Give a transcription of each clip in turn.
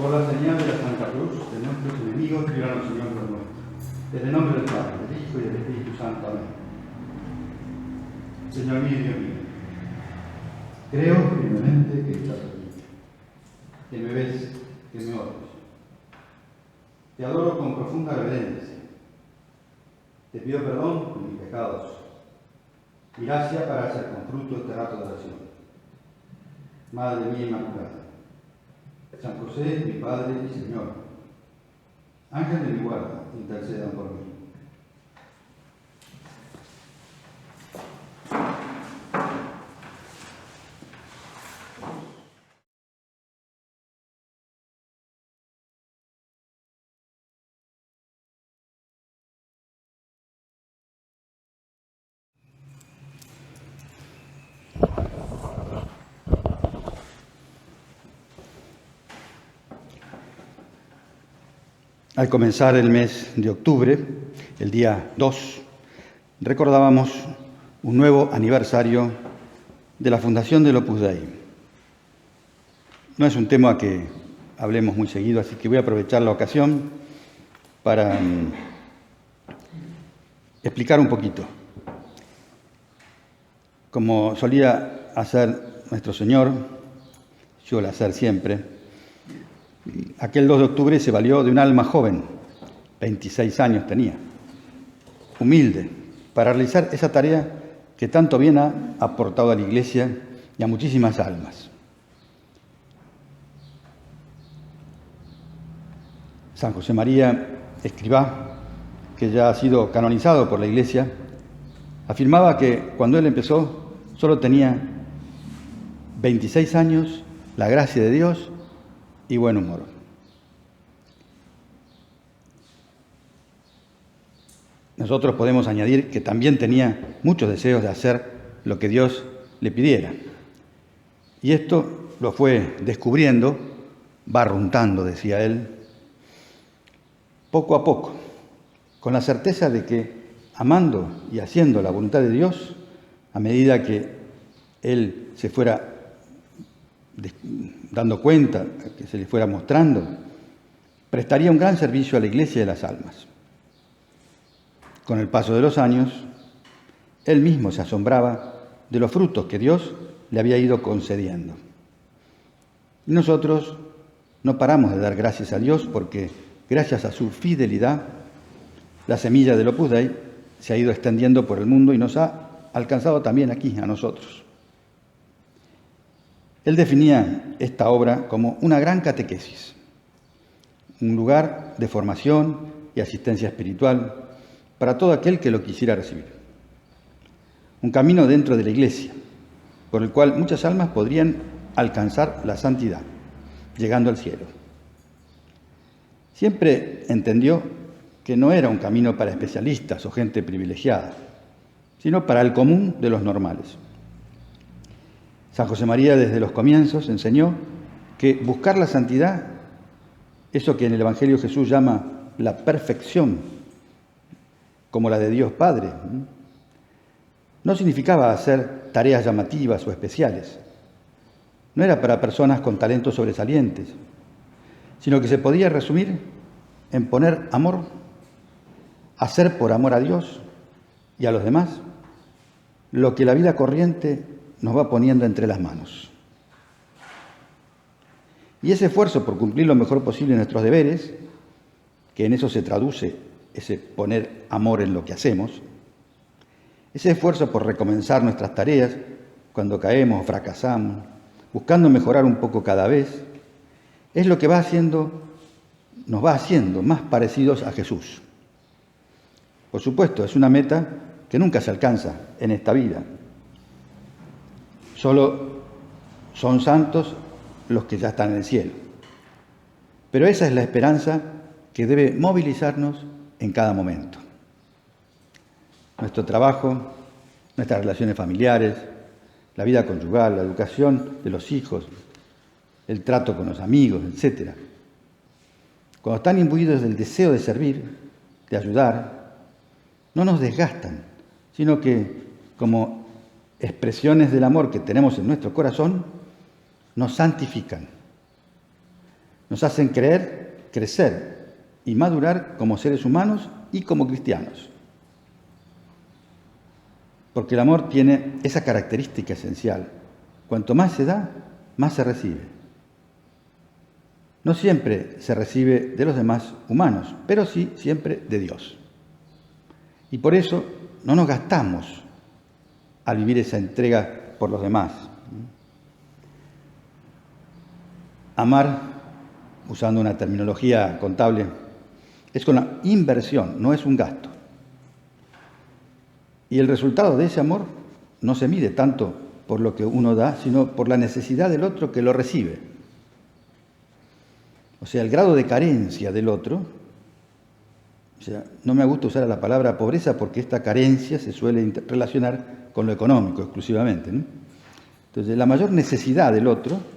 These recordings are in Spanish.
Por la señal de la Santa Cruz de nuestros enemigos, líbranos, Señor, Dios nuestro. En el nombre del Padre, del Hijo y del Espíritu Santo. Amén. Señor mío y Dios mío, creo firmemente que estás aquí, que me ves, que me oyes. Te adoro con profunda reverencia. Te pido perdón por mis pecados y gracia para hacer con fruto este rato de oración. Madre mía Inmaculada, San José, mi Padre y Señor, ángel de mi guarda, intercedan por mí. Al comenzar el mes de octubre, el día 2, recordábamos un nuevo aniversario de la fundación del Opus Dei. No es un tema que hablemos muy seguido, así que voy a aprovechar la ocasión para explicar un poquito. Como solía hacer nuestro Señor, suele hacer siempre, aquel 2 de octubre se valió de un alma joven, 26 años tenía, humilde, para realizar esa tarea que tanto bien ha aportado a la Iglesia y a muchísimas almas. San José María Escrivá, que ya ha sido canonizado por la Iglesia, afirmaba que cuando él empezó solo tenía 26 años, la gracia de Dios y buen humor. Nosotros podemos añadir que también tenía muchos deseos de hacer lo que Dios le pidiera. Y esto lo fue descubriendo, barruntando, decía él, poco a poco, con la certeza de que amando y haciendo la voluntad de Dios, a medida que él se fuera dando cuenta, que se le fuera mostrando, prestaría un gran servicio a la Iglesia y a las almas. Con el paso de los años, él mismo se asombraba de los frutos que Dios le había ido concediendo. Y nosotros no paramos de dar gracias a Dios porque, gracias a su fidelidad, la semilla del Opus Dei se ha ido extendiendo por el mundo y nos ha alcanzado también aquí, a nosotros. Él definía esta obra como una gran catequesis, un lugar de formación y asistencia espiritual para todo aquel que lo quisiera recibir. Un camino dentro de la Iglesia, por el cual muchas almas podrían alcanzar la santidad, llegando al cielo. Siempre entendió que no era un camino para especialistas o gente privilegiada, sino para el común de los normales. San José María desde los comienzos enseñó que buscar la santidad, eso que en el Evangelio Jesús llama la perfección, como la de Dios Padre, no significaba hacer tareas llamativas o especiales. No era para personas con talentos sobresalientes, sino que se podía resumir en poner amor, hacer por amor a Dios y a los demás lo que la vida corriente nos va poniendo entre las manos. Y ese esfuerzo por cumplir lo mejor posible nuestros deberes, que en eso se traduce ese poner amor en lo que hacemos, ese esfuerzo por recomenzar nuestras tareas cuando caemos o fracasamos, buscando mejorar un poco cada vez, es lo que nos va haciendo más parecidos a Jesús. Por supuesto, es una meta que nunca se alcanza en esta vida. Solo son santos los que ya están en el cielo. Pero esa es la esperanza que debe movilizarnos en cada momento. Nuestro trabajo, nuestras relaciones familiares, la vida conyugal, la educación de los hijos, el trato con los amigos, etc. Cuando están imbuidos del deseo de servir, de ayudar, no nos desgastan, sino que, como expresiones del amor que tenemos en nuestro corazón, nos santifican nos hacen creer, crecer y madurar como seres humanos y como cristianos. Porque el amor tiene esa característica esencial. Cuanto más se da, más se recibe. No siempre se recibe de los demás humanos, pero sí siempre de Dios. Y por eso no nos gastamos al vivir esa entrega por los demás. Amar, usando una terminología contable, es una inversión, no es un gasto. Y el resultado de ese amor no se mide tanto por lo que uno da, sino por la necesidad del otro que lo recibe. O sea, el grado de carencia del otro. O sea, no me gusta usar la palabra pobreza porque esta carencia se suele relacionar con lo económico exclusivamente, ¿no? Entonces, la mayor necesidad del otro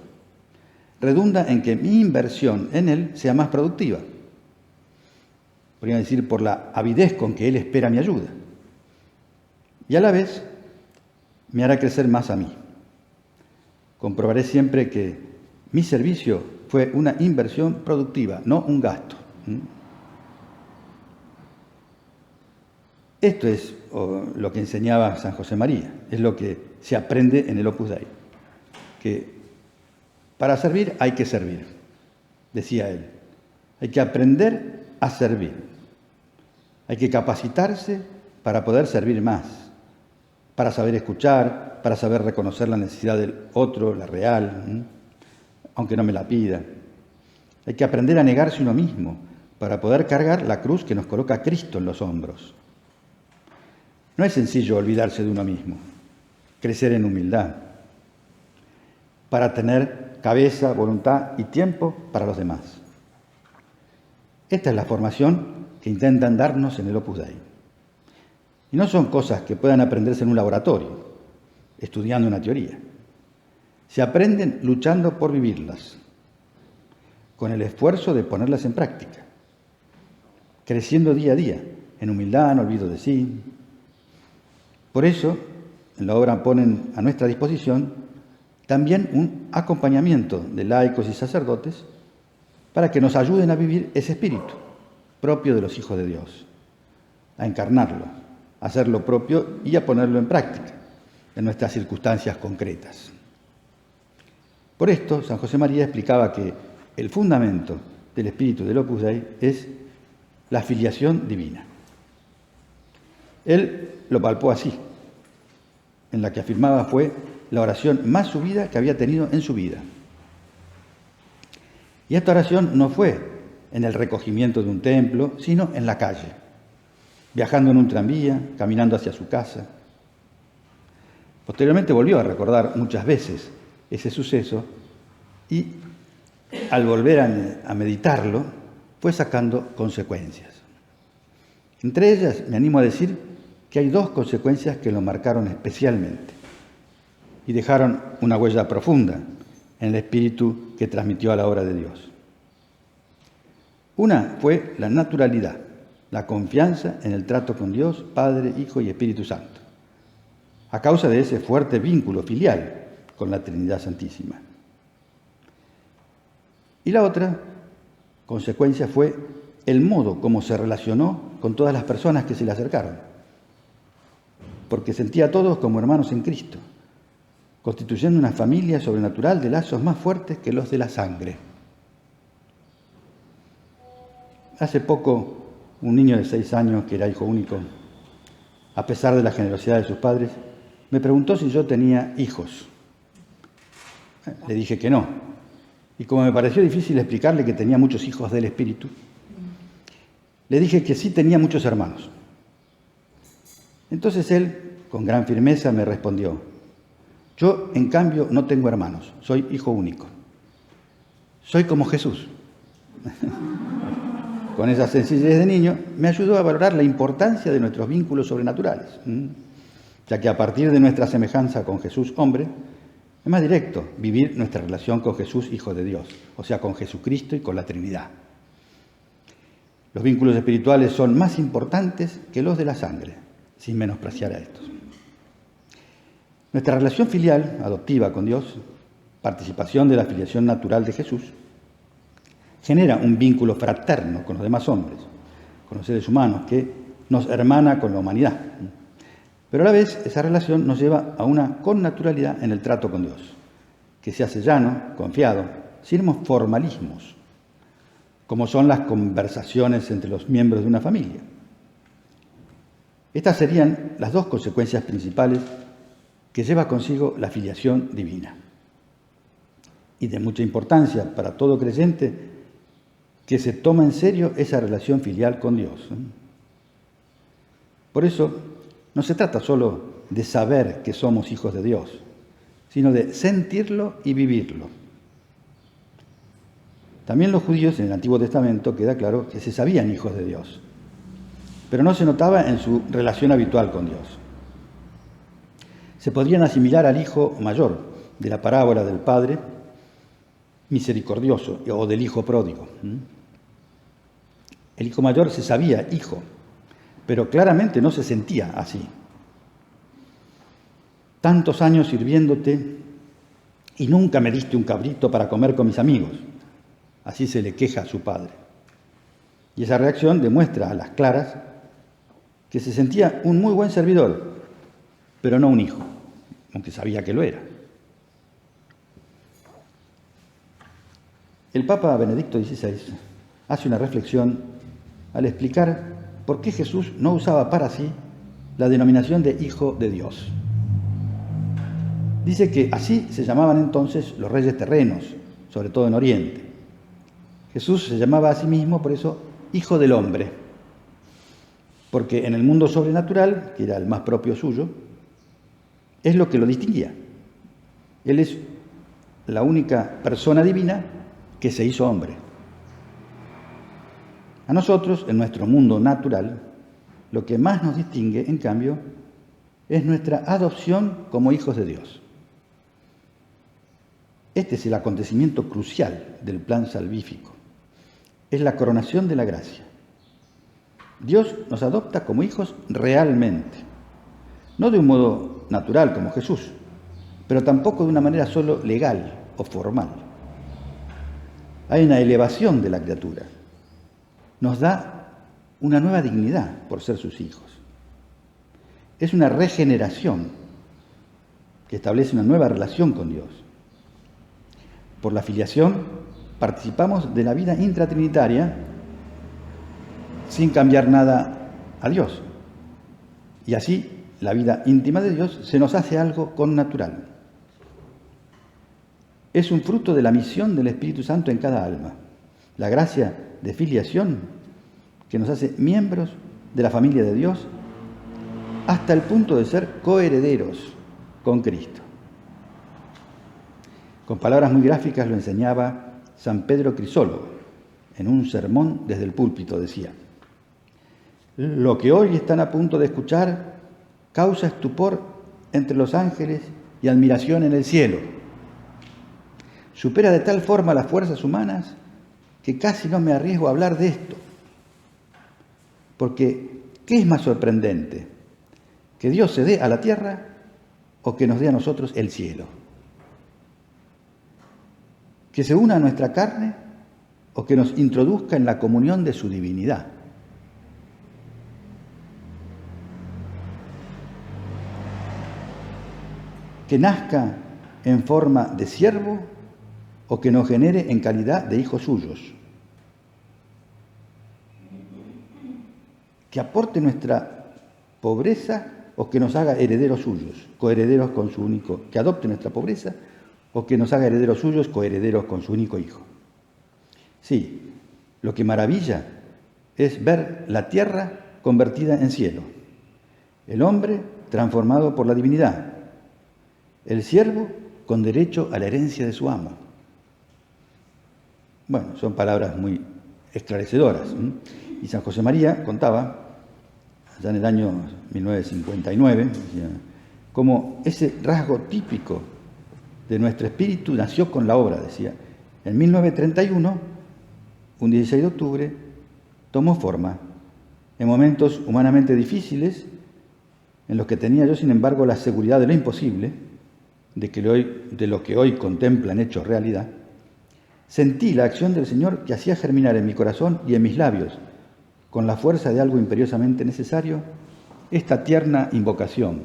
redunda en que mi inversión en él sea más productiva. Podría decir, por la avidez con que él espera mi ayuda. Y a la vez, me hará crecer más a mí. Comprobaré siempre que mi servicio fue una inversión productiva, no un gasto. Esto es lo que enseñaba San José María, es lo que se aprende en el Opus Dei, que para servir hay que servir, decía él. Hay que aprender a servir. Hay que capacitarse para poder servir más, para saber escuchar, para saber reconocer la necesidad del otro, la real, aunque no me la pida. Hay que aprender a negarse uno mismo para poder cargar la cruz que nos coloca Cristo en los hombros. No es sencillo olvidarse de uno mismo, crecer en humildad, para tener cabeza, voluntad y tiempo para los demás. Esta es la formación que intentan darnos en el Opus Dei. Y no son cosas que puedan aprenderse en un laboratorio, estudiando una teoría. Se aprenden luchando por vivirlas, con el esfuerzo de ponerlas en práctica, creciendo día a día, en humildad, en olvido de sí. Por eso, en la obra ponen a nuestra disposición también un acompañamiento de laicos y sacerdotes para que nos ayuden a vivir ese espíritu propio de los hijos de Dios, a encarnarlo, a hacer lo propio y a ponerlo en práctica en nuestras circunstancias concretas. Por esto, San José María explicaba que el fundamento del espíritu del Opus Dei es la filiación divina. Él lo palpó así, en la que afirmaba fue la oración más subida que había tenido en su vida. Y esta oración no fue en el recogimiento de un templo, sino en la calle, viajando en un tranvía, caminando hacia su casa. Posteriormente volvió a recordar muchas veces ese suceso y al volver a meditarlo fue sacando consecuencias. Entre ellas me animo a decir que hay dos consecuencias que lo marcaron especialmente y dejaron una huella profunda en el espíritu que transmitió a la obra de Dios. Una fue la naturalidad, la confianza en el trato con Dios, Padre, Hijo y Espíritu Santo, a causa de ese fuerte vínculo filial con la Trinidad Santísima. Y la otra consecuencia fue el modo como se relacionó con todas las personas que se le acercaron, porque sentía a todos como hermanos en Cristo, constituyendo una familia sobrenatural de lazos más fuertes que los de la sangre. Hace poco, un niño de 6 años, que era hijo único, a pesar de la generosidad de sus padres, me preguntó si yo tenía hijos. Le dije que no. Y como me pareció difícil explicarle que tenía muchos hijos del Espíritu, le dije que sí tenía muchos hermanos. Entonces él, con gran firmeza, me respondió: yo, en cambio, no tengo hermanos, soy hijo único. Soy como Jesús. Con esa sencillez de niño, me ayudó a valorar la importancia de nuestros vínculos sobrenaturales, ya que a partir de nuestra semejanza con Jesús, hombre, es más directo vivir nuestra relación con Jesús, Hijo de Dios, o sea, con Jesucristo y con la Trinidad. Los vínculos espirituales son más importantes que los de la sangre, sin menospreciar a estos. Nuestra relación filial, adoptiva con Dios, participación de la filiación natural de Jesús, genera un vínculo fraterno con los demás hombres, con los seres humanos, que nos hermana con la humanidad. Pero a la vez esa relación nos lleva a una connaturalidad en el trato con Dios, que se hace llano, confiado, sin formalismos, como son las conversaciones entre los miembros de una familia. Estas serían las dos consecuencias principales que lleva consigo la filiación divina. Y de mucha importancia para todo creyente que se toma en serio esa relación filial con Dios. Por eso, no se trata solo de saber que somos hijos de Dios, sino de sentirlo y vivirlo. También los judíos en el Antiguo Testamento queda claro que se sabían hijos de Dios, pero no se notaba en su relación habitual con Dios. Se podrían asimilar al hijo mayor de la parábola del Padre misericordioso o del hijo pródigo. El hijo mayor se sabía hijo, pero claramente no se sentía así. Tantos años sirviéndote y nunca me diste un cabrito para comer con mis amigos. Así se le queja a su padre. Y esa reacción demuestra a las claras que se sentía un muy buen servidor, pero no un hijo, aunque sabía que lo era. El Papa Benedicto XVI hace una reflexión al explicar por qué Jesús no usaba para sí la denominación de Hijo de Dios. Dice que así se llamaban entonces los reyes terrenos, sobre todo en Oriente. Jesús se llamaba a sí mismo, por eso, Hijo del Hombre, porque en el mundo sobrenatural, que era el más propio suyo, es lo que lo distinguía. Él es la única persona divina que se hizo hombre. A nosotros, en nuestro mundo natural, lo que más nos distingue, en cambio, es nuestra adopción como hijos de Dios. Este es el acontecimiento crucial del plan salvífico. Es la coronación de la gracia. Dios nos adopta como hijos realmente, no de un modo natural como Jesús, pero tampoco de una manera solo legal o formal. Hay una elevación de la criatura. Nos da una nueva dignidad por ser sus hijos. Es una regeneración que establece una nueva relación con Dios. Por la filiación participamos de la vida intratrinitaria sin cambiar nada a Dios. Y así la vida íntima de Dios se nos hace algo connatural. Es un fruto de la misión del Espíritu Santo en cada alma. La gracia de filiación que nos hace miembros de la familia de Dios hasta el punto de ser coherederos con Cristo. Con palabras muy gráficas lo enseñaba San Pedro Crisólogo en un sermón desde el púlpito. Decía: lo que hoy están a punto de escuchar causa estupor entre los ángeles y admiración en el cielo. Supera de tal forma las fuerzas humanas que casi no me arriesgo a hablar de esto. Porque, ¿qué es más sorprendente? ¿Que Dios se dé a la tierra o que nos dé a nosotros el cielo? ¿Que se una a nuestra carne o que nos introduzca en la comunión de su divinidad? ¿Que nazca en forma de siervo o que nos genere en calidad de hijos suyos? ¿Que aporte nuestra pobreza o que nos haga herederos suyos, coherederos con su único? ¿Que adopte nuestra pobreza o que nos haga herederos suyos, coherederos con su único hijo? Sí, lo que maravilla es ver la tierra convertida en cielo, el hombre transformado por la divinidad, el siervo con derecho a la herencia de su amo. Bueno, son palabras muy esclarecedoras. Y San José María contaba, allá en el año 1959, como ese rasgo típico de nuestro espíritu nació con la obra, decía. En 1931, un 16 de octubre, tomó forma en momentos humanamente difíciles, en los que tenía yo, sin embargo, la seguridad de lo imposible, de lo que hoy contemplan hechos realidad. Sentí la acción del Señor que hacía germinar en mi corazón y en mis labios, con la fuerza de algo imperiosamente necesario, esta tierna invocación,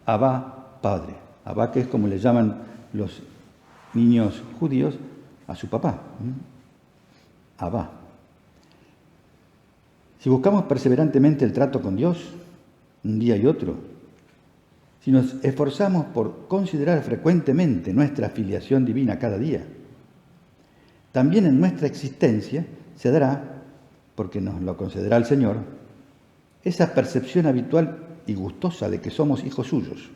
Abba, Padre. Abba, que es como le llaman los niños judíos a su papá. Abba. Si buscamos perseverantemente el trato con Dios, un día y otro, si nos esforzamos por considerar frecuentemente nuestra filiación divina cada día, también en nuestra existencia se dará, porque nos lo concederá el Señor, esa percepción habitual y gustosa de que somos hijos suyos.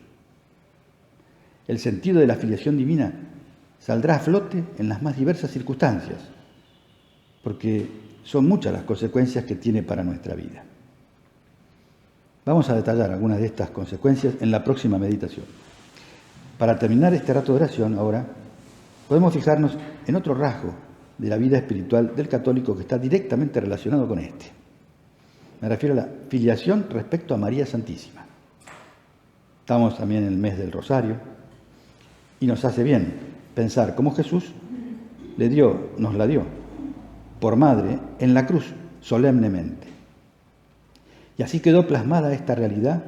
El sentido de la filiación divina saldrá a flote en las más diversas circunstancias, porque son muchas las consecuencias que tiene para nuestra vida. Vamos a detallar algunas de estas consecuencias en la próxima meditación. Para terminar este rato de oración ahora, podemos fijarnos en otro rasgo de la vida espiritual del católico que está directamente relacionado con este. Me refiero a la filiación respecto a María Santísima. Estamos también en el mes del Rosario y nos hace bien pensar cómo Jesús nos la dio por madre en la cruz, solemnemente. Y así quedó plasmada esta realidad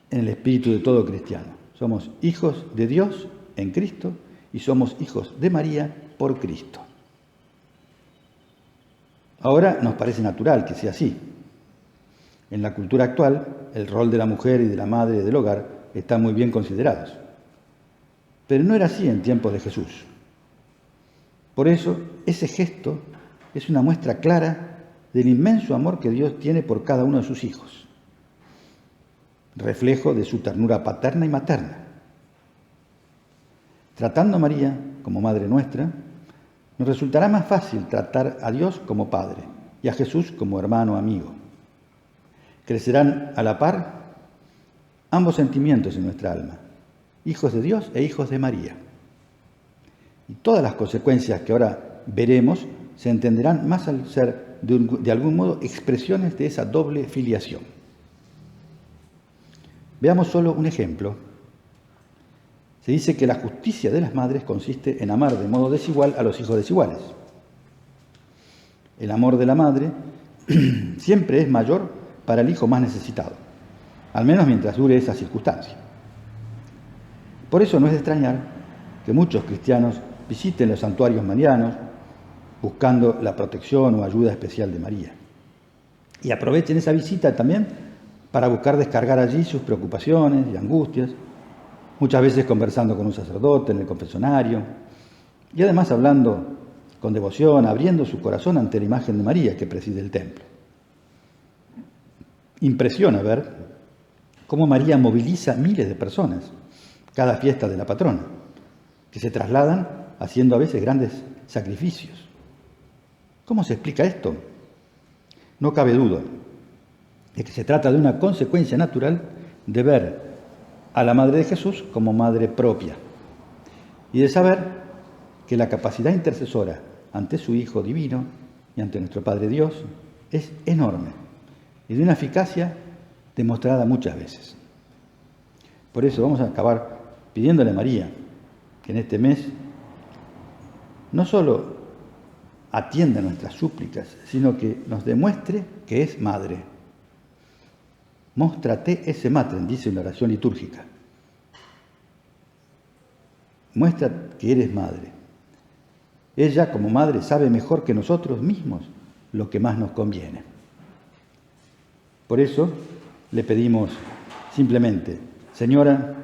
en el espíritu de todo cristiano. Somos hijos de Dios en Cristo y somos hijos de María por Cristo. Ahora nos parece natural que sea así. En la cultura actual, el rol de la mujer y de la madre del hogar están muy bien considerados. Pero no era así en tiempos de Jesús. Por eso, ese gesto es una muestra clara del inmenso amor que Dios tiene por cada uno de sus hijos, reflejo de su ternura paterna y materna. Tratando a María como Madre nuestra, nos resultará más fácil tratar a Dios como Padre y a Jesús como hermano amigo. Crecerán a la par ambos sentimientos en nuestra alma, hijos de Dios e hijos de María. Y todas las consecuencias que ahora veremos se entenderán más al ser, de algún modo, expresiones de esa doble filiación. Veamos solo un ejemplo. Se dice que la justicia de las madres consiste en amar de modo desigual a los hijos desiguales. El amor de la madre siempre es mayor para el hijo más necesitado, al menos mientras dure esa circunstancia. Por eso no es de extrañar que muchos cristianos visiten los santuarios marianos buscando la protección o ayuda especial de María. Y aprovechen esa visita también para buscar descargar allí sus preocupaciones y angustias, muchas veces conversando con un sacerdote en el confesionario, y además hablando con devoción, abriendo su corazón ante la imagen de María que preside el templo. Impresiona ver cómo María moviliza miles de personas cada fiesta de la patrona, que se trasladan haciendo a veces grandes sacrificios. ¿Cómo se explica esto? No cabe duda de que se trata de una consecuencia natural de ver a la Madre de Jesús como madre propia y de saber que la capacidad intercesora ante su Hijo divino y ante nuestro Padre Dios es enorme y de una eficacia demostrada muchas veces. Por eso vamos a acabar pidiéndole a María que en este mes no solo atienda nuestras súplicas, sino que nos demuestre que es madre. Móstrate ese matrem, dice una oración litúrgica. Muestra que eres madre. Ella, como madre, sabe mejor que nosotros mismos lo que más nos conviene. Por eso le pedimos simplemente, Señora,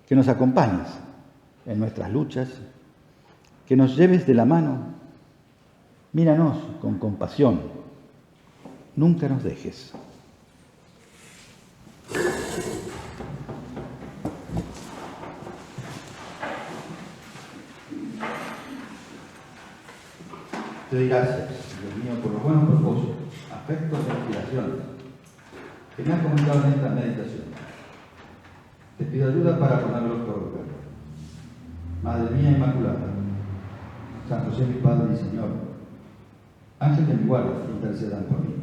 que nos acompañes en nuestras luchas, que nos lleves de la mano. Míranos con compasión, nunca nos dejes. Te doy gracias, Dios mío, por los buenos propósitos, afectos e inspiraciones que me has comunicado en esta meditación. Te pido ayuda para ponerlos por obra. Madre mía Inmaculada, San José mi Padre y Señor, Ángel de mi guarda, intercedan por mí.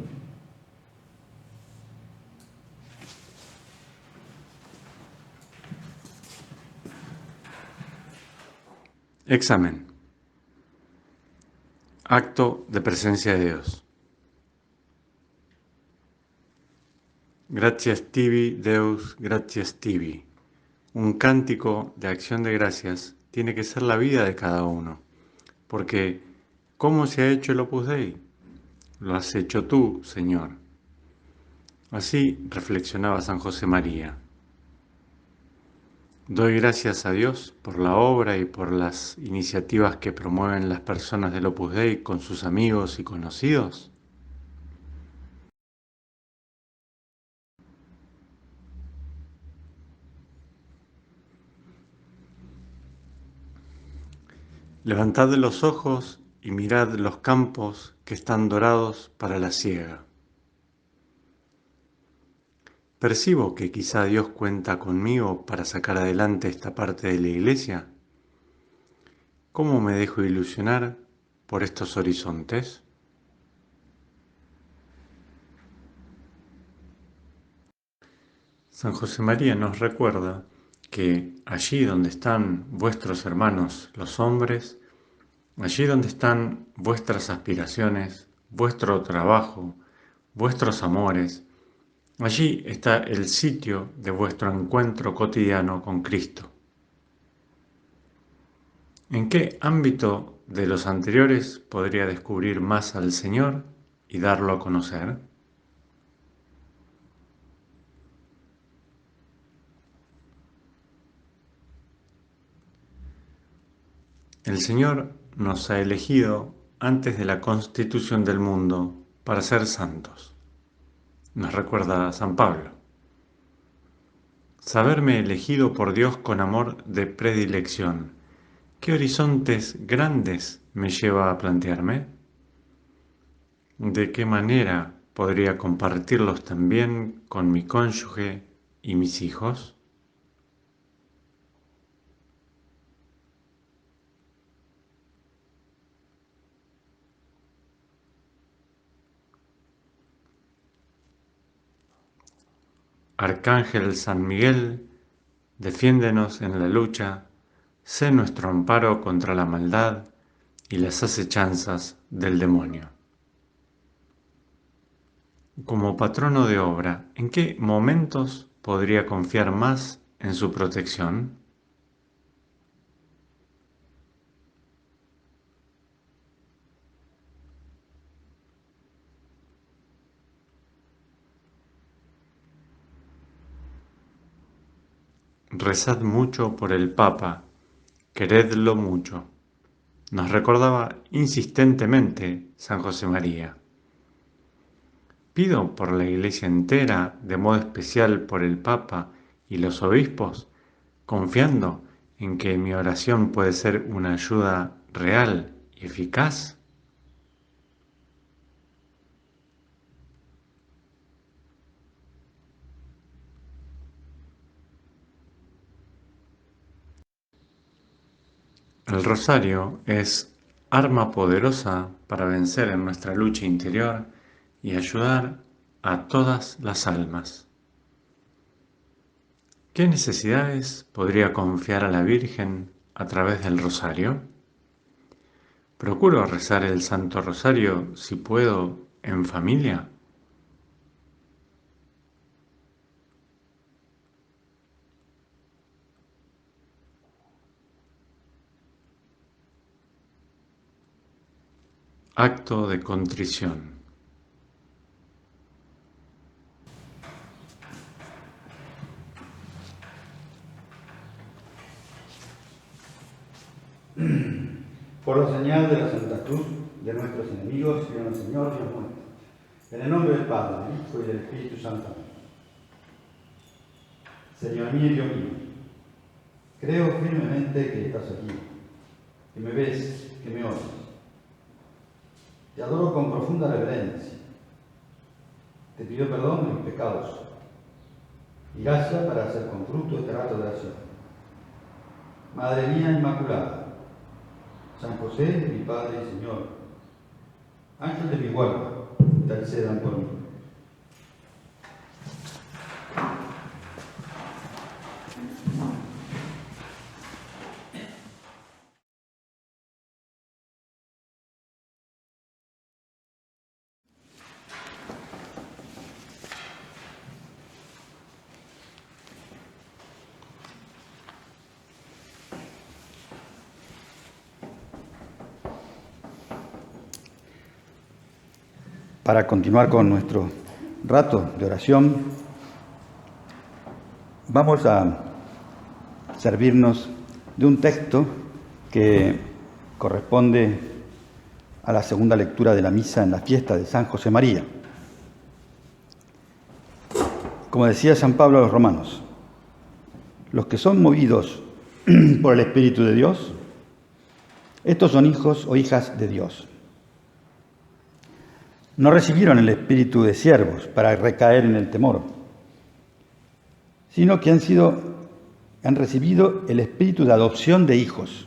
Examen. Acto de presencia de Dios. Gratias tibi, Deus, gratias tibi. Un cántico de acción de gracias tiene que ser la vida de cada uno, porque ¿cómo se ha hecho el Opus Dei? Lo has hecho tú, Señor. Así reflexionaba San José María. Doy gracias a Dios por la obra y por las iniciativas que promueven las personas del Opus Dei con sus amigos y conocidos. Levantad los ojos y mirad los campos que están dorados para la siega. Percibo que quizá Dios cuenta conmigo para sacar adelante esta parte de la iglesia. ¿Cómo me dejo ilusionar por estos horizontes? San José María nos recuerda que allí donde están vuestros hermanos los hombres, allí donde están vuestras aspiraciones, vuestro trabajo, vuestros amores, allí está el sitio de vuestro encuentro cotidiano con Cristo. ¿En qué ámbito de los anteriores podría descubrir más al Señor y darlo a conocer? El Señor nos ha elegido antes de la constitución del mundo para ser santos. Nos recuerda San Pablo. Saberme elegido por Dios con amor de predilección. ¿Qué horizontes grandes me lleva a plantearme? ¿De qué manera podría compartirlos también con mi cónyuge y mis hijos? Arcángel San Miguel, defiéndenos en la lucha, sé nuestro amparo contra la maldad y las acechanzas del demonio. Como patrono de obra, ¿en qué momentos podría confiar más en su protección? Rezad mucho por el Papa, queredlo mucho. Nos recordaba insistentemente San José María. Pido por la Iglesia entera, de modo especial por el Papa y los obispos, confiando en que mi oración puede ser una ayuda real y eficaz. El rosario es arma poderosa para vencer en nuestra lucha interior y ayudar a todas las almas. ¿Qué necesidades podría confiar a la Virgen a través del rosario? Procuro rezar el Santo Rosario, si puedo, en familia. Acto de contrición. Por la señal de la Santa Cruz de nuestros enemigos, y el Señor Dios nuestro. En el nombre del Padre, del Hijo y del Espíritu Santo. Señor mío y Dios mío, creo firmemente que estás aquí, que me ves, que me oyes. Te adoro con profunda reverencia. Te pido perdón de mis pecados y gracia para hacer con fruto este rato de oración. Madre mía Inmaculada, San José, mi Padre y Señor, ángel de mi guarda, intercedan por mí. Para continuar con nuestro rato de oración, vamos a servirnos de un texto que corresponde a la segunda lectura de la misa en la fiesta de San José María. Como decía San Pablo a los romanos, los que son movidos por el Espíritu de Dios, estos son hijos o hijas de Dios. No recibieron el espíritu de siervos para recaer en el temor, sino que han recibido el espíritu de adopción de hijos,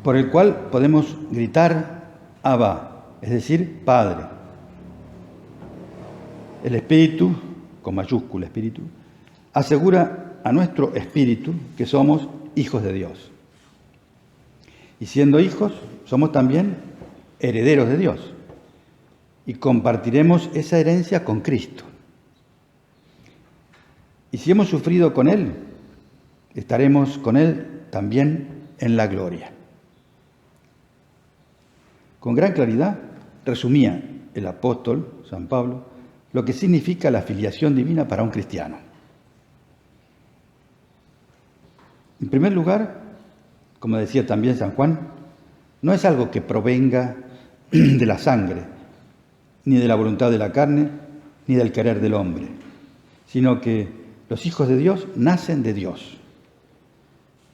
por el cual podemos gritar Abba, es decir, Padre. El espíritu, con mayúscula espíritu, asegura a nuestro espíritu que somos hijos de Dios. Y siendo hijos, somos también herederos de Dios y compartiremos esa herencia con Cristo. Y si hemos sufrido con Él, estaremos con Él también en la gloria. Con gran claridad resumía el apóstol San Pablo lo que significa la filiación divina para un cristiano. En primer lugar, como decía también San Juan, no es algo que provenga de la sangre, ni de la voluntad de la carne, ni del querer del hombre, sino que los hijos de Dios nacen de Dios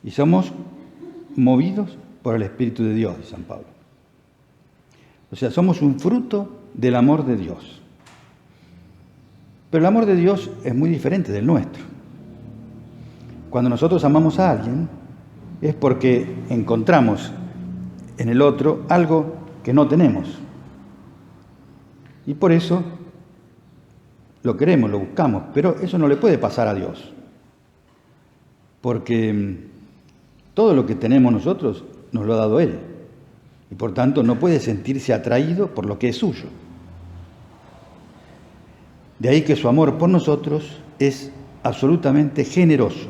y somos movidos por el Espíritu de Dios, dice San Pablo. O sea, somos un fruto del amor de Dios. Pero el amor de Dios es muy diferente del nuestro. Cuando nosotros amamos a alguien, es porque encontramos en el otro algo que no tenemos. Y por eso lo queremos, lo buscamos, pero eso no le puede pasar a Dios. Porque todo lo que tenemos nosotros nos lo ha dado Él. Y por tanto no puede sentirse atraído por lo que es suyo. De ahí que su amor por nosotros es absolutamente generoso.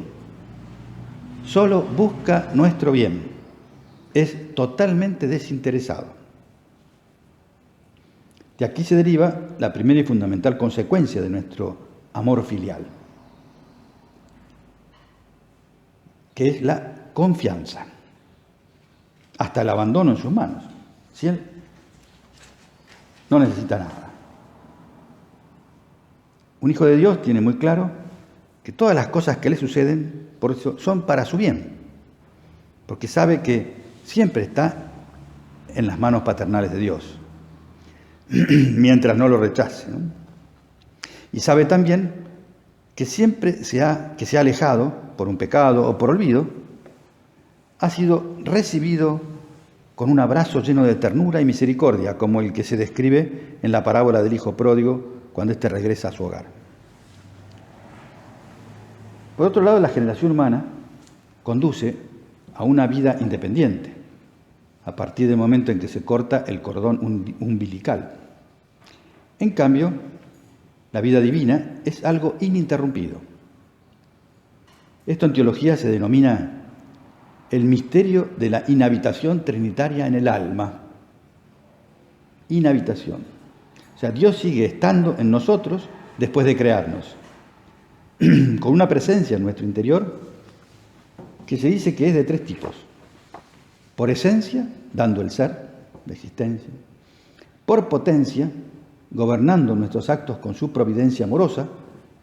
Solo busca nuestro bien. Es totalmente desinteresado. De aquí se deriva la primera y fundamental consecuencia de nuestro amor filial, que es la confianza, hasta el abandono en sus manos. Si Él no necesita nada. Un hijo de Dios tiene muy claro que todas las cosas que le suceden, por eso, son para su bien, porque sabe que siempre está en las manos paternales de Dios, mientras no lo rechace, ¿no? Y sabe también que siempre que se ha alejado por un pecado o por olvido, ha sido recibido con un abrazo lleno de ternura y misericordia, como el que se describe en la parábola del hijo pródigo cuando éste regresa a su hogar. Por otro lado, la generación humana conduce a una vida independiente, a partir del momento en que se corta el cordón umbilical. En cambio, la vida divina es algo ininterrumpido. Esto en teología se denomina el misterio de la inhabitación trinitaria en el alma. Inhabitación. O sea, Dios sigue estando en nosotros después de crearnos, con una presencia en nuestro interior que se dice que es de tres tipos. Por esencia, dando el ser, la existencia. Por potencia, gobernando nuestros actos con su providencia amorosa,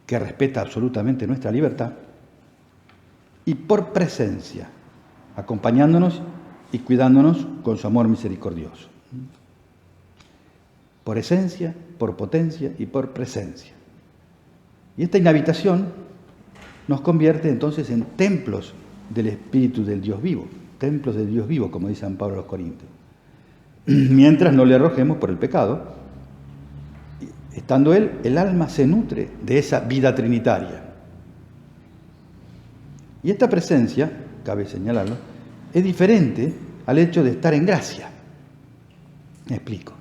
que respeta absolutamente nuestra libertad. Y por presencia, acompañándonos y cuidándonos con su amor misericordioso. Por esencia, por potencia y por presencia. Y esta inhabitación nos convierte entonces en templos del Espíritu del Dios vivo, templos del Dios vivo, como dice San Pablo a los Corintios. Mientras no le arrojemos por el pecado, estando Él, el alma se nutre de esa vida trinitaria. Y esta presencia, cabe señalarlo, es diferente al hecho de estar en gracia. Me explico.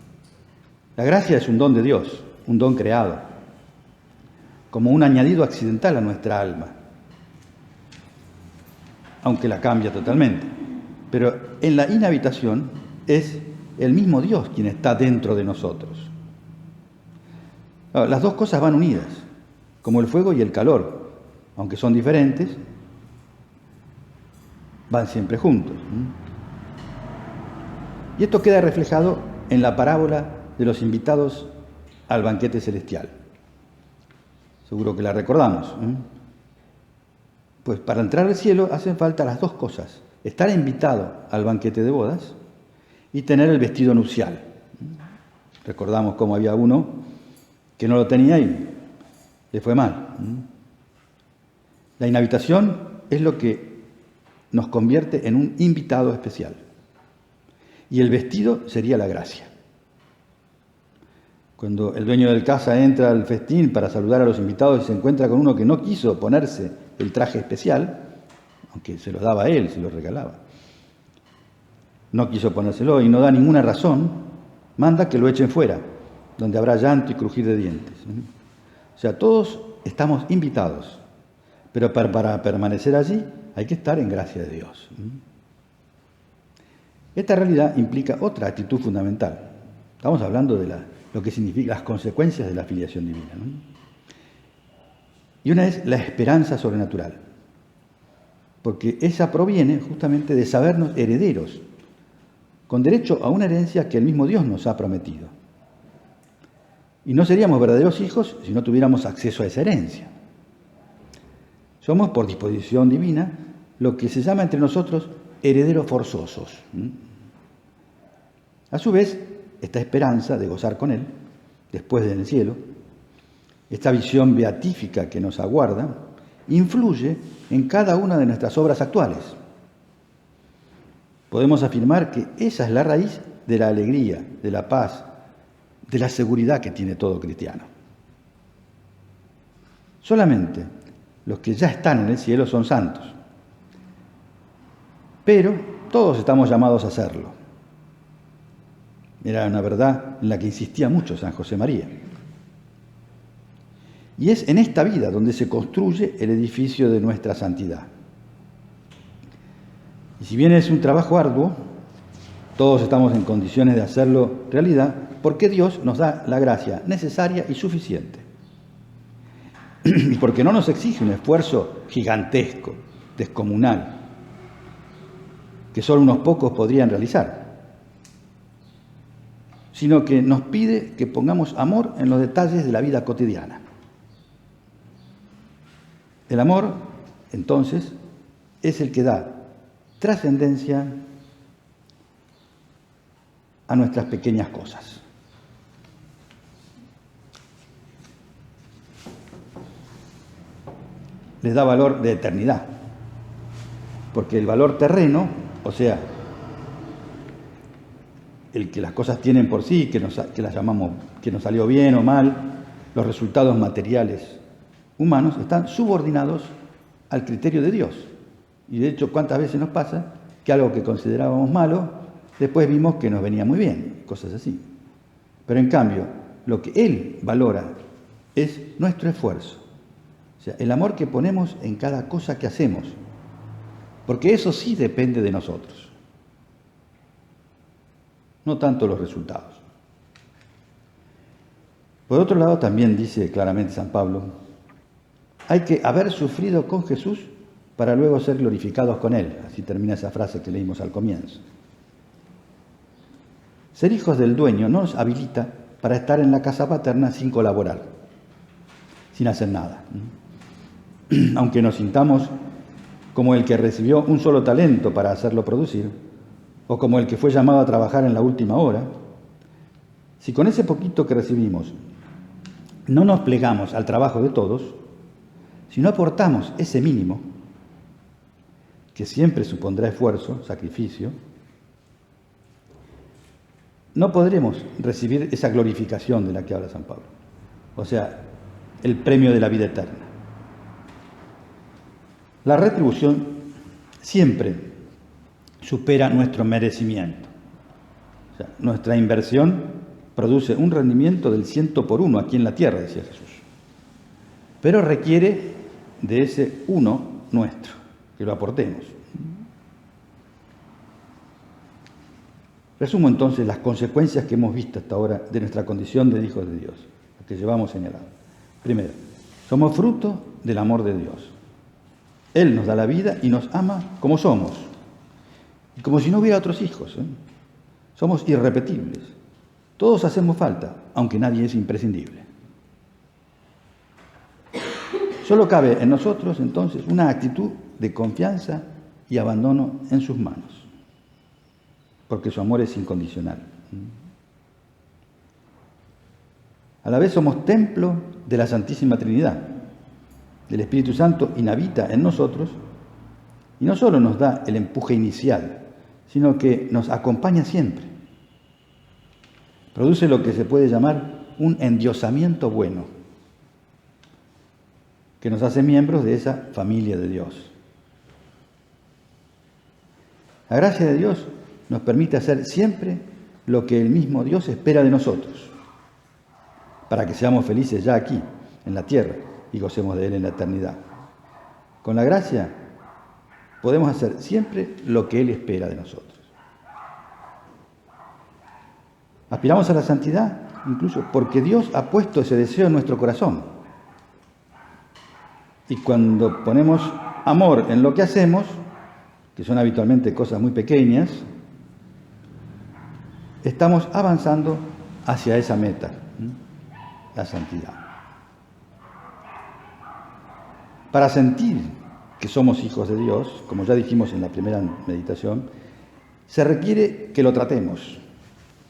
La gracia es un don de Dios, un don creado, como un añadido accidental a nuestra alma, aunque la cambia totalmente. Pero en la inhabitación es el mismo Dios quien está dentro de nosotros. Las dos cosas van unidas, como el fuego y el calor, aunque son diferentes, van siempre juntos. Y esto queda reflejado en la parábola de los invitados al banquete celestial. Seguro que la recordamos. Pues para entrar al cielo hacen falta las dos cosas: estar invitado al banquete de bodas y tener el vestido nupcial. Recordamos cómo había uno que no lo tenía y le fue mal. La inhabitación es lo que nos convierte en un invitado especial. Y el vestido sería la gracia. Cuando el dueño del casa entra al festín para saludar a los invitados y se encuentra con uno que no quiso ponerse el traje especial, aunque se lo daba a él, se lo regalaba, no quiso ponérselo y no da ninguna razón, manda que lo echen fuera, donde habrá llanto y crujir de dientes. O sea, todos estamos invitados, pero para permanecer allí hay que estar en gracia de Dios. Esta realidad implica otra actitud fundamental. Estamos hablando de lo que significa las consecuencias de la filiación divina, ¿no? Y una es la esperanza sobrenatural, porque esa proviene justamente de sabernos herederos, con derecho a una herencia que el mismo Dios nos ha prometido. Y no seríamos verdaderos hijos si no tuviéramos acceso a esa herencia. Somos, por disposición divina, lo que se llama entre nosotros herederos forzosos. A su vez, esta esperanza de gozar con Él, después del cielo, esta visión beatífica que nos aguarda, influye en cada una de nuestras obras actuales. Podemos afirmar que esa es la raíz de la alegría, de la paz, de la seguridad que tiene todo cristiano. Solamente los que ya están en el cielo son santos, pero todos estamos llamados a serlo. Era una verdad en la que insistía mucho San José María. Y es en esta vida donde se construye el edificio de nuestra santidad. Y si bien es un trabajo arduo, todos estamos en condiciones de hacerlo realidad, porque Dios nos da la gracia necesaria y suficiente. Y porque no nos exige un esfuerzo gigantesco, descomunal, que solo unos pocos podrían realizar, sino que nos pide que pongamos amor en los detalles de la vida cotidiana. El amor, entonces, es el que da trascendencia a nuestras pequeñas cosas. Les da valor de eternidad, porque el valor terreno, o sea, el que las cosas tienen por sí, que las llamamos, que nos salió bien o mal, los resultados materiales humanos están subordinados al criterio de Dios. Y de hecho, ¿cuántas veces nos pasa que algo que considerábamos malo, después vimos que nos venía muy bien? Cosas así. Pero en cambio, lo que Él valora es nuestro esfuerzo. O sea, el amor que ponemos en cada cosa que hacemos. Porque eso sí depende de nosotros. No tanto los resultados. Por otro lado, también dice claramente San Pablo, hay que haber sufrido con Jesús para luego ser glorificados con Él. Así termina esa frase que leímos al comienzo. Ser hijos del dueño no nos habilita para estar en la casa paterna sin colaborar, sin hacer nada. Aunque nos sintamos como el que recibió un solo talento para hacerlo producir, o como el que fue llamado a trabajar en la última hora, si con ese poquito que recibimos no nos plegamos al trabajo de todos, si no aportamos ese mínimo, que siempre supondrá esfuerzo, sacrificio, no podremos recibir esa glorificación de la que habla San Pablo, o sea, el premio de la vida eterna. La retribución siempre supera nuestro merecimiento. O sea, nuestra inversión produce un rendimiento del 100 por 1 aquí en la tierra, decía Jesús. Pero requiere de ese 1 nuestro, que lo aportemos. Resumo entonces las consecuencias que hemos visto hasta ahora de nuestra condición de hijos de Dios, las que llevamos señalado. Primero, somos fruto del amor de Dios. Él nos da la vida y nos ama como somos, y como si no hubiera otros hijos. Somos irrepetibles. Todos hacemos falta, aunque nadie es imprescindible. Solo cabe en nosotros, entonces, una actitud de confianza y abandono en sus manos, porque su amor es incondicional. A la vez somos templo de la Santísima Trinidad. El Espíritu Santo inhabita en nosotros y no solo nos da el empuje inicial, sino que nos acompaña siempre. Produce lo que se puede llamar un endiosamiento bueno, que nos hace miembros de esa familia de Dios. La gracia de Dios nos permite hacer siempre lo que el mismo Dios espera de nosotros, para que seamos felices ya aquí, en la tierra, y gocemos de Él en la eternidad. Con la gracia podemos hacer siempre lo que Él espera de nosotros. Aspiramos a la santidad incluso porque Dios ha puesto ese deseo en nuestro corazón. Y cuando ponemos amor en lo que hacemos, que son habitualmente cosas muy pequeñas, estamos avanzando hacia esa meta, la santidad. Para sentir que somos hijos de Dios, como ya dijimos en la primera meditación, se requiere que lo tratemos,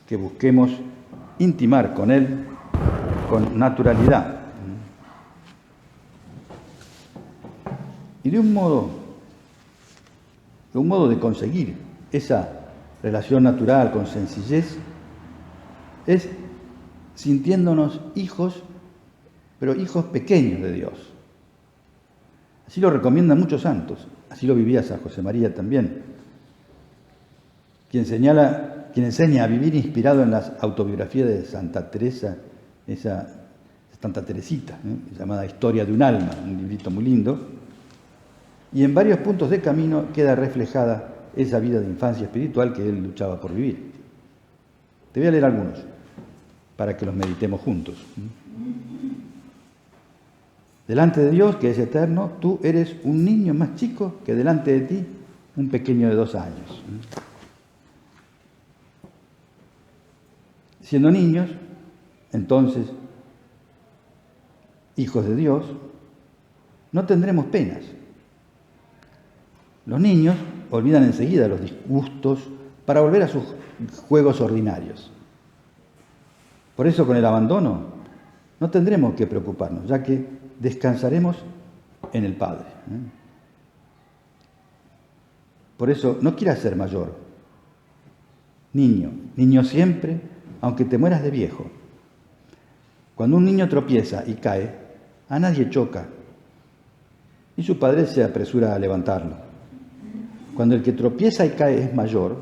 que busquemos intimar con Él con naturalidad. Y de un modo de conseguir esa relación natural con sencillez es sintiéndonos hijos, pero hijos pequeños de Dios. Así lo recomiendan muchos santos, así lo vivía San José María también, quien enseña a vivir inspirado en las autobiografías de Santa Teresa, esa Santa Teresita, llamada Historia de un alma, un librito muy lindo, y en varios puntos de camino queda reflejada esa vida de infancia espiritual que él luchaba por vivir. Te voy a leer algunos, para que los meditemos juntos. Delante de Dios, que es eterno, tú eres un niño más chico que delante de ti un pequeño de 2 años. Siendo niños, entonces, hijos de Dios, no tendremos penas. Los niños olvidan enseguida los disgustos para volver a sus juegos ordinarios. Por eso, con el abandono, no tendremos que preocuparnos, ya que descansaremos en el Padre. Por eso, no quieras ser mayor. Niño siempre, aunque te mueras de viejo. Cuando un niño tropieza y cae, a nadie choca, y su padre se apresura a levantarlo. Cuando el que tropieza y cae es mayor,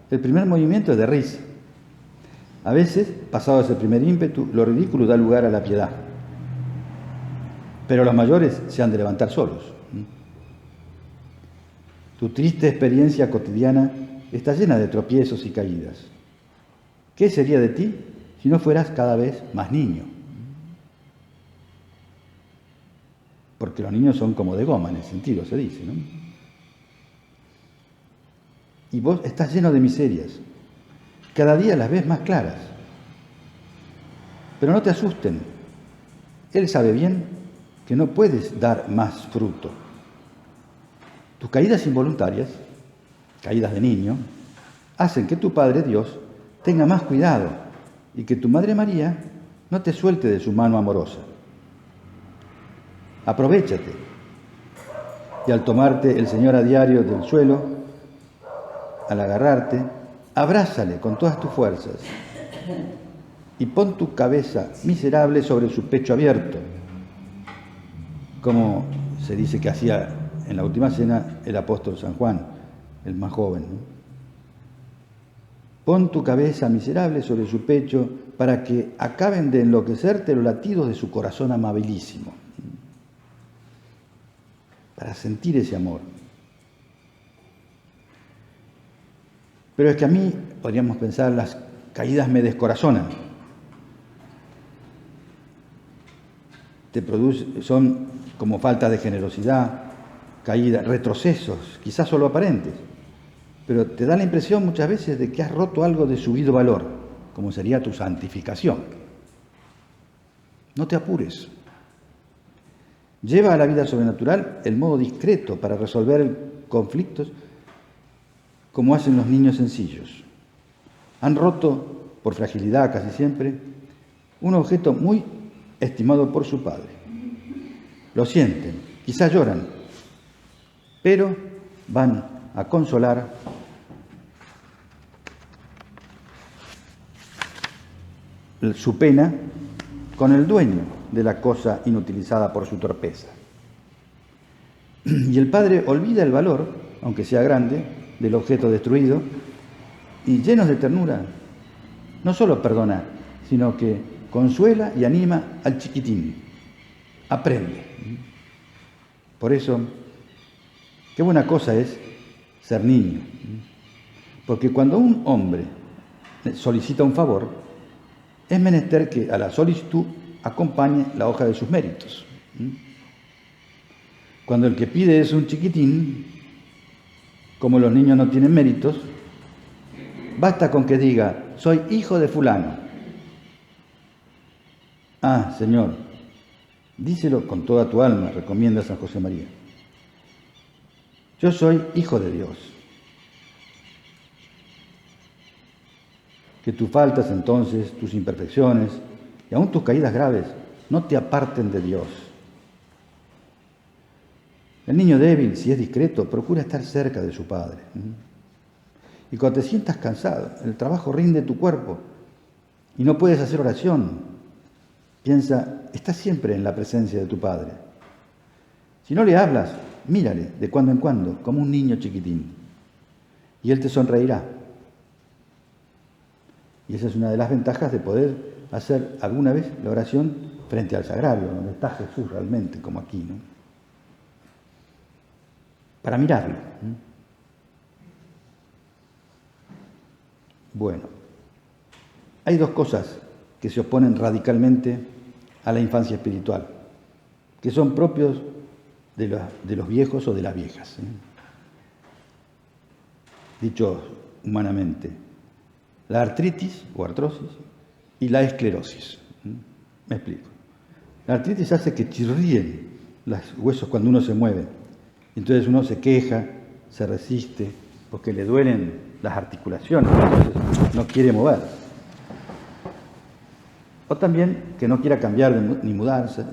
el primer movimiento es de risa. A veces, pasado ese primer ímpetu, lo ridículo da lugar a la piedad. Pero los mayores se han de levantar solos. Tu triste experiencia cotidiana está llena de tropiezos y caídas. ¿Qué sería de ti si no fueras cada vez más niño? Porque los niños son como de goma, en el sentido se dice, ¿no? Y vos estás lleno de miserias. Cada día las ves más claras. Pero no te asusten. Él sabe bien que no puedes dar más fruto. Tus caídas involuntarias, caídas de niño, hacen que tu Padre Dios tenga más cuidado y que tu Madre María no te suelte de su mano amorosa. Aprovéchate y al tomarte el Señor a diario del suelo, al agarrarte, abrázale con todas tus fuerzas y pon tu cabeza miserable sobre su pecho abierto, como se dice que hacía en la última cena el apóstol San Juan, el más joven, ¿no? Pon tu cabeza miserable sobre su pecho para que acaben de enloquecerte los latidos de su corazón amabilísimo, para sentir ese amor. Pero es que a mí, podríamos pensar, las caídas me descorazonan. Son como falta de generosidad, caídas, retrocesos, quizás solo aparentes. Pero te da la impresión muchas veces de que has roto algo de subido valor, como sería tu santificación. No te apures. Lleva a la vida sobrenatural el modo discreto para resolver conflictos como hacen los niños sencillos. Han roto, por fragilidad casi siempre, un objeto muy estimado por su padre. Lo sienten, quizás lloran, pero van a consolar su pena con el dueño de la cosa inutilizada por su torpeza. Y el padre olvida el valor, aunque sea grande, del objeto destruido, y llenos de ternura, no solo perdona, sino que consuela y anima al chiquitín. Aprende. Por eso, qué buena cosa es ser niño. Porque cuando un hombre solicita un favor, es menester que a la solicitud acompañe la hoja de sus méritos. Cuando el que pide es un chiquitín, como los niños no tienen méritos, basta con que diga, soy hijo de fulano. Ah, Señor, díselo con toda tu alma, recomienda San José María. Yo soy hijo de Dios. Que tus faltas entonces, tus imperfecciones y aún tus caídas graves no te aparten de Dios. El niño débil, si es discreto, procura estar cerca de su padre. Y cuando te sientas cansado, el trabajo rinde tu cuerpo y no puedes hacer oración, piensa, estás siempre en la presencia de tu padre. Si no le hablas, mírale de cuando en cuando, como un niño chiquitín, y él te sonreirá. Y esa es una de las ventajas de poder hacer alguna vez la oración frente al sagrario, donde está Jesús realmente, como aquí, ¿no? Para mirarlo. Bueno, hay dos cosas que se oponen radicalmente a la infancia espiritual, que son propios de los viejos o de las viejas. Dicho humanamente, la artritis o artrosis y la esclerosis. Me explico. La artritis hace que chirríen los huesos cuando uno se mueve. Entonces uno se queja, se resiste, porque le duelen las articulaciones, entonces no quiere mover. O también que no quiera cambiar ni mudarse,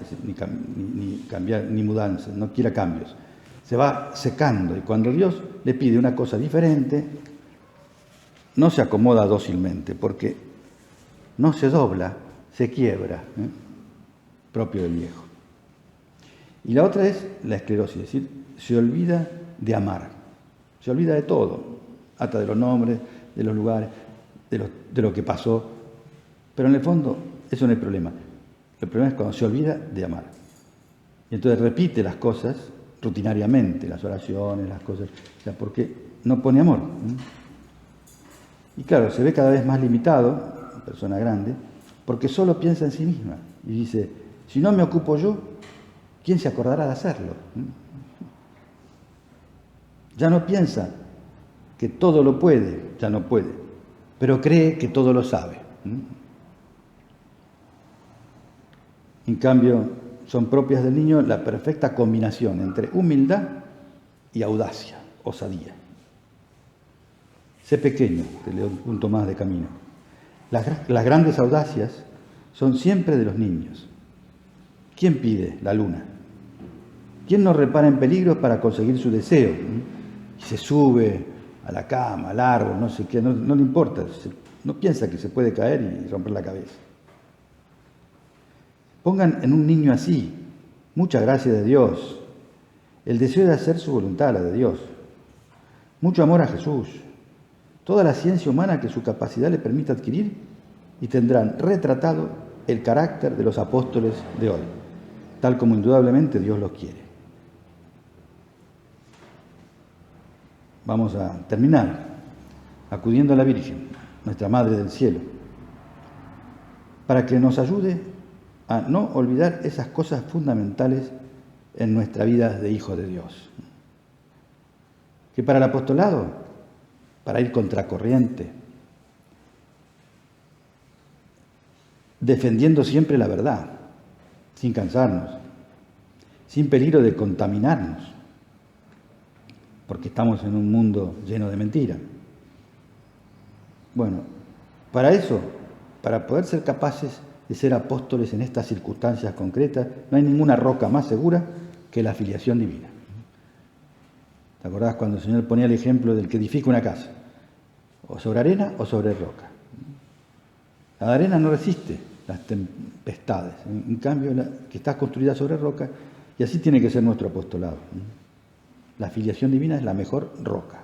ni mudanza, no quiera cambios. Se va secando y cuando Dios le pide una cosa diferente, no se acomoda dócilmente, porque no se dobla, se quiebra, propio del viejo. Y la otra es la esclerosis, es decir, se olvida de amar, se olvida de todo, hasta de los nombres, de los lugares, de lo que pasó, pero en el fondo eso no es el problema. El problema es cuando se olvida de amar. Y entonces repite las cosas rutinariamente, las oraciones, las cosas, o sea, porque no pone amor. Y claro, se ve cada vez más limitado, persona grande, porque solo piensa en sí misma y dice, si no me ocupo yo, ¿quién se acordará de hacerlo? Ya no piensa que todo lo puede, ya no puede, pero cree que todo lo sabe. En cambio, son propias del niño la perfecta combinación entre humildad y audacia, osadía. Sé pequeño, te leo un punto más de camino. Las grandes audacias son siempre de los niños. ¿Quién pide la luna? ¿Quién no repara en peligros para conseguir su deseo? Y se sube a la cama, al árbol, no sé qué, no le importa, no piensa que se puede caer y romper la cabeza. Pongan en un niño así mucha gracia de Dios, el deseo de hacer su voluntad, la de Dios, mucho amor a Jesús, toda la ciencia humana que su capacidad le permita adquirir y tendrán retratado el carácter de los apóstoles de hoy, tal como indudablemente Dios los quiere. Vamos a terminar acudiendo a la Virgen, nuestra Madre del Cielo, para que nos ayude a no olvidar esas cosas fundamentales en nuestra vida de hijos de Dios. Que para el apostolado, para ir contracorriente, defendiendo siempre la verdad, sin cansarnos, sin peligro de contaminarnos, porque estamos en un mundo lleno de mentiras. Bueno, para eso, para poder ser capaces de ser apóstoles en estas circunstancias concretas, no hay ninguna roca más segura que la filiación divina. ¿Te acordás cuando el Señor ponía el ejemplo del que edifica una casa? O sobre arena o sobre roca. La arena no resiste las tempestades, en cambio la que está construida sobre roca, y así tiene que ser nuestro apostolado. La filiación divina es la mejor roca.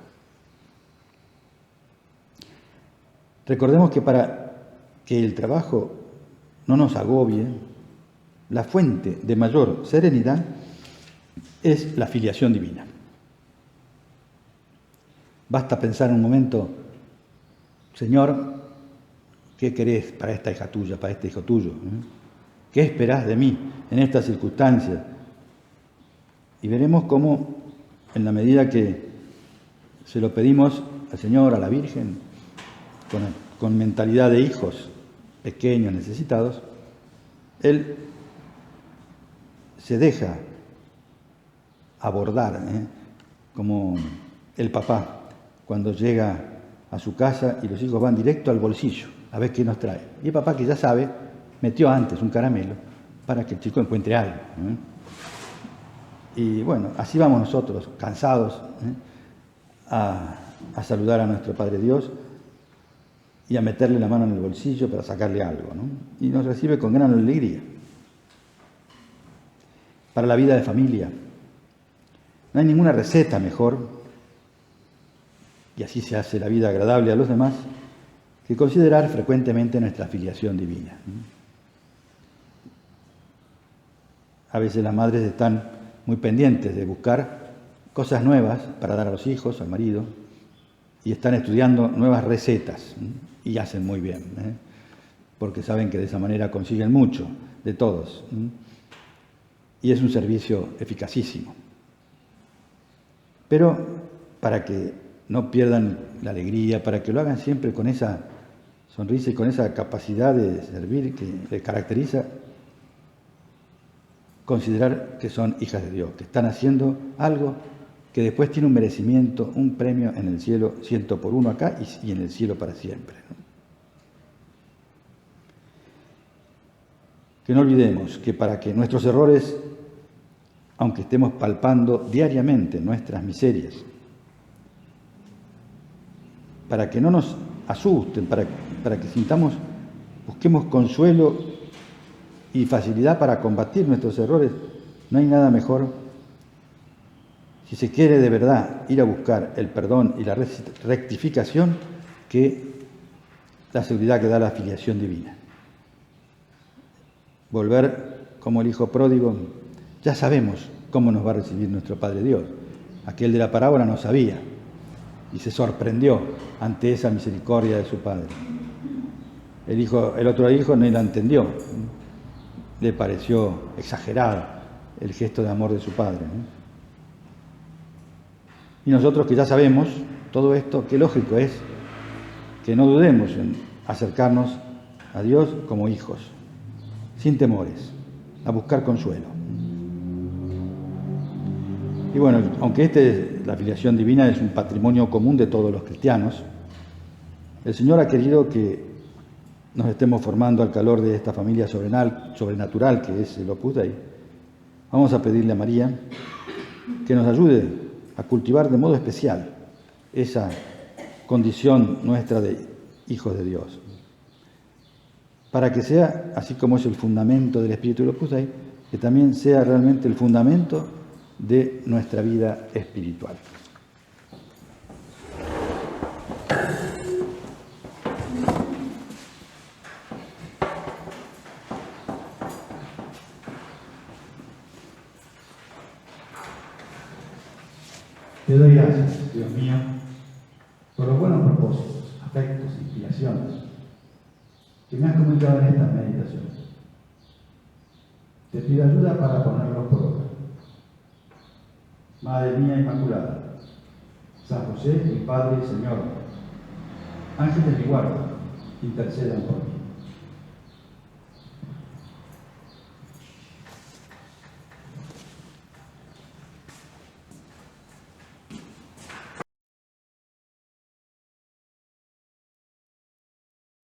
Recordemos que para que el trabajo no nos agobie, la fuente de mayor serenidad es la filiación divina. Basta pensar un momento, Señor, ¿qué querés para esta hija tuya, para este hijo tuyo? ¿Qué esperás de mí en estas circunstancias? Y veremos cómo, en la medida que se lo pedimos al Señor, a la Virgen, con mentalidad de hijos pequeños, necesitados, Él se deja abordar, como el papá cuando llega a su casa y los hijos van directo al bolsillo a ver qué nos trae. Y el papá, que ya sabe, metió antes un caramelo para que el chico encuentre algo. Y bueno, así vamos nosotros, cansados, a saludar a nuestro Padre Dios y a meterle la mano en el bolsillo para sacarle algo, ¿no? Y nos recibe con gran alegría. Para la vida de familia, no hay ninguna receta mejor, y así se hace la vida agradable a los demás, que considerar frecuentemente nuestra filiación divina. A veces las madres están muy pendientes de buscar cosas nuevas para dar a los hijos, al marido, y están estudiando nuevas recetas, y hacen muy bien, porque saben que de esa manera consiguen mucho de todos, y es un servicio eficacísimo. Pero para que no pierdan la alegría, para que lo hagan siempre con esa sonrisa y con esa capacidad de servir que les caracteriza, considerar que son hijas de Dios, que están haciendo algo que después tiene un merecimiento, un premio en el cielo, 100 por 1 acá y en el cielo para siempre, ¿no? Que no olvidemos que para que nuestros errores, aunque estemos palpando diariamente nuestras miserias, para que no nos asusten, para que busquemos consuelo y facilidad para combatir nuestros errores, no hay nada mejor, si se quiere de verdad ir a buscar el perdón y la rectificación, que la seguridad que da la filiación divina. Volver como el hijo pródigo, ya sabemos cómo nos va a recibir nuestro Padre Dios. Aquel de la parábola no sabía y se sorprendió ante esa misericordia de su Padre. El otro hijo no la entendió, le pareció exagerado el gesto de amor de su Padre, ¿no? Y nosotros que ya sabemos todo esto, qué lógico es que no dudemos en acercarnos a Dios como hijos, sin temores, a buscar consuelo. Y bueno, aunque la filiación divina es un patrimonio común de todos los cristianos, el Señor ha querido que nos estemos formando al calor de esta familia sobrenatural que es el Opus Dei. Vamos a pedirle a María que nos ayude a cultivar de modo especial esa condición nuestra de hijos de Dios, para que sea, así como es el fundamento del Espíritu del Opus Dei, que también sea realmente el fundamento de nuestra vida espiritual. Te doy gracias, Dios mío, por los buenos propósitos, afectos, inspiraciones que me has comunicado en estas meditaciones. Te pido ayuda para ponerlos por obra. Madre mía Inmaculada, San José, mi Padre y Señor, ángeles de mi guarda, intercedan por mí.